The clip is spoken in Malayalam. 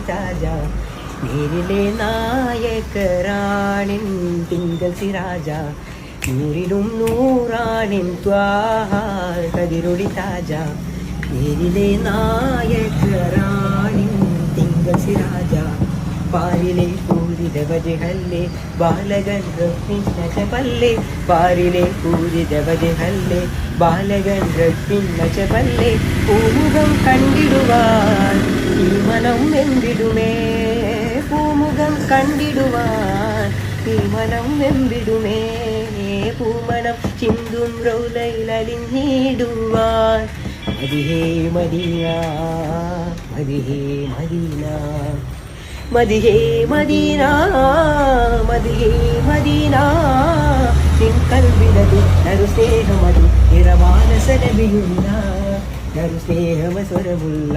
താജ നേരിലെ നായകരാണിൻ തിങ്കൾ സിരാജ നൂറിലും നൂറാണിൻ ത്വാഹ കതിരൊളി താജ നേരിലെ നായകരാണിൻ തിങ്കൾ സിരാജ പാരിലെ പൂരിത വജഹല്ലേ ബാലകൻ റഫ്പിന്നച്ച പല്ലേ പാരിലെ പൂരിത വജഹല്ലേ ബാലകൻ റഫ്പിന്നച്ച പല്ലേ പൂമുഖം കണ്ടിടുവാൻ ഈ മനം വെമ്പിടുമേ പൂമുഖം കണ്ടിടുവാൻ ഈ മനം വെമ്പിടുമേ പൂമണം ചിന്തും റൗലയിലലിഞ്ഞിടുവാൻ മദിഹേ മദീന മദിഹേ മദീന മദിഹേ മദീന മദിഹേ മദീന നിൻ കൽവിലതു നറു സ്നേഹമതു നിറവാന സലബിയുള്ള നറു സ്നേഹമ സ്വരമുള്ള